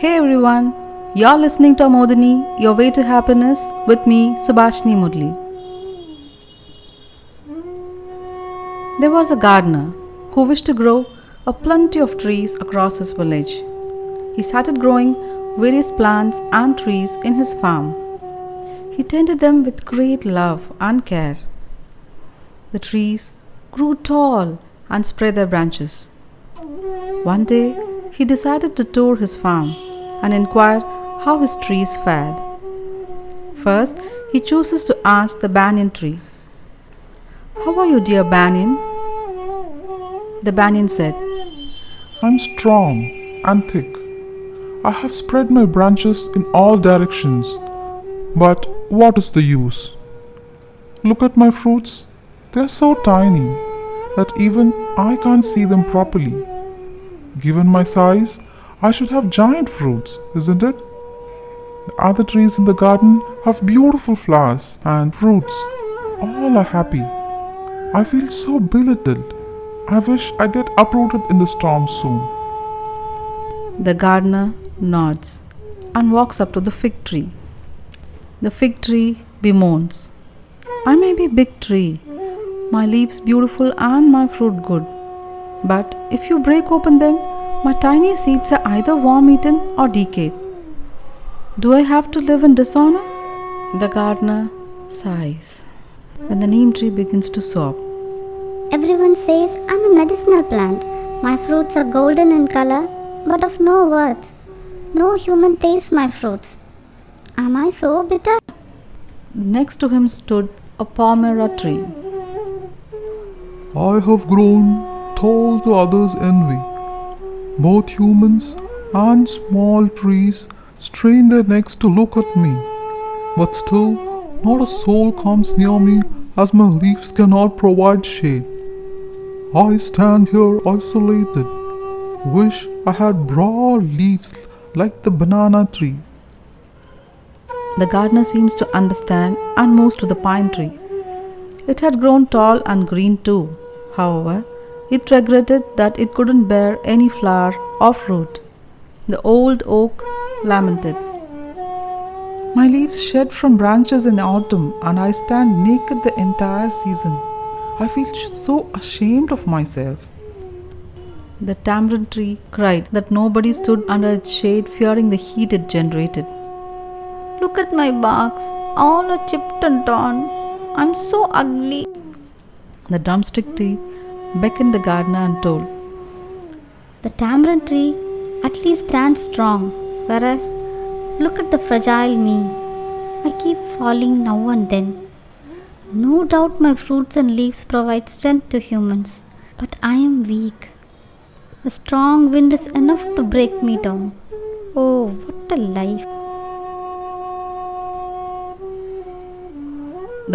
Hey everyone, you're listening to Amodini, your way to happiness with me, Subhashini Murali. There was a gardener who wished to grow a plenty of trees across his village. He started growing various plants and trees in his farm. He tended them with great love and care. The trees grew tall and spread their branches. One day, he decided to tour his farm and inquire how his trees fared. First, he chooses to ask the banyan tree, "How are you, dear banyan?" The banyan said, I'm strong and thick. I have spread my branches in all directions. But what is the use? Look at my fruits. They are so tiny that even I can't see them properly. Given my size, I should have giant fruits, isn't it? The other trees in the garden have beautiful flowers and fruits. All are happy. I feel so belittled. I wish I get uprooted in the storm soon. The gardener nods and walks up to the fig tree. The fig tree bemoans, "I may be big tree, my leaves beautiful and my fruit good. But if you break open them, my tiny seeds are either worm-eaten or decayed. Do I have to live in dishonor?" The gardener sighs when the neem tree begins to sob. Everyone says I'm a medicinal plant. My fruits are golden in color, but of no worth. No human tastes my fruits. Am I so bitter? Next to him stood a pomera tree. I have grown tall to others' envy. Both humans and small trees strain their necks to look at me, but still not a soul comes near me as my leaves cannot provide shade. I stand here isolated. Wish I had broad leaves like the banana tree. The gardener seems to understand and moves to the pine tree. It had grown tall and green too. However, it regretted that it couldn't bear any flower or fruit. The old oak lamented, "My leaves shed from branches in autumn and I stand naked the entire season. I feel so ashamed of myself." The tamarind tree cried that nobody stood under its shade fearing the heat it generated. "Look at my barks, all are chipped and torn. I'm so ugly." The drumstick tree beckoned the gardener and told, The tamarind tree at least stands strong, whereas look at the fragile me. I keep falling now and then. No doubt my fruits and leaves provide strength to humans, but I am weak. A strong wind is enough to break me down. Oh, what a life!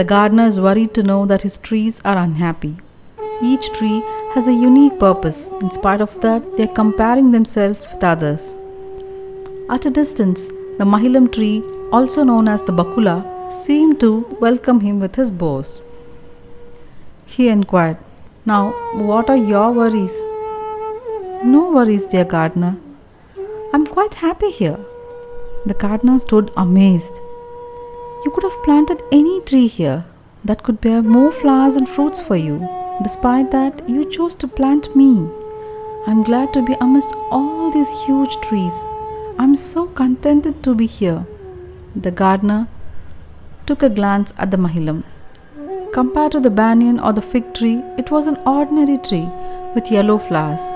The gardener is worried to know that his trees are unhappy. Each tree has a unique purpose. In spite of that, they are comparing themselves with others. At a distance, the mahilam tree, also known as the bakula, seemed to welcome him with his boughs. He inquired, "Now, what are your worries?" "No worries, dear gardener. I'm quite happy here." The gardener stood amazed. "You could have planted any tree here that could bear more flowers and fruits for you. Despite that, you chose to plant me. I'm glad to be amidst all these huge trees. I'm so contented to be here." The gardener took a glance at the mahilam. Compared to the banyan or the fig tree, it was an ordinary tree with yellow flowers,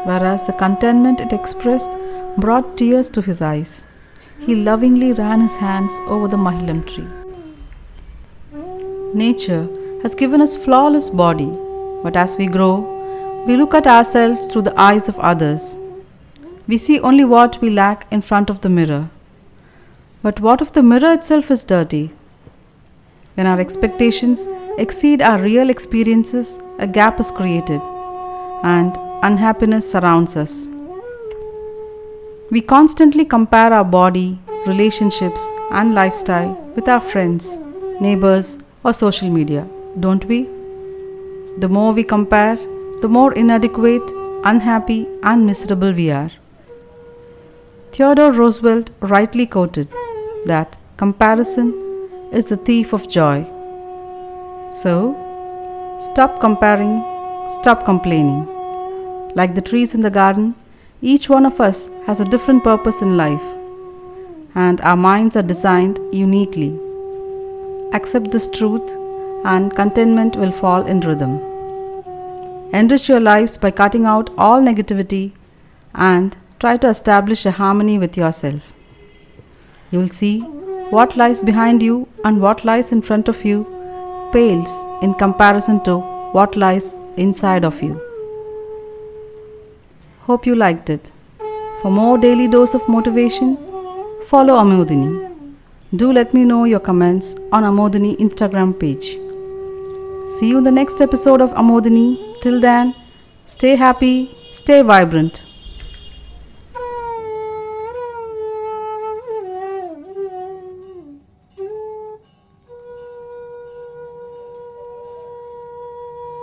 whereas the contentment it expressed brought tears to his eyes. He lovingly ran his hands over the mahilam tree. Nature has given us flawless body, but as we grow, we look at ourselves through the eyes of others. We see only what we lack in front of the mirror. But what if the mirror itself is dirty? When our expectations exceed our real experiences, a gap is created, and unhappiness surrounds us. We constantly compare our body, relationships, and lifestyle with our friends, neighbors, or social media, don't we? The more we compare, the more inadequate, unhappy, and miserable we are. Theodore Roosevelt rightly quoted that comparison is the thief of joy. So, stop comparing, stop complaining. Like the trees in the garden, each one of us has a different purpose in life, and our minds are designed uniquely. Accept this truth, and contentment will fall in rhythm. Enrich your lives by cutting out all negativity and try to establish a harmony with yourself. You will see what lies behind you and what lies in front of you pales in comparison to what lies inside of you. Hope you liked it. For more daily dose of motivation, follow Amodini. Do let me know your comments on Amodini Instagram page. See you in the next episode of Amodini. Till then, stay happy, stay vibrant.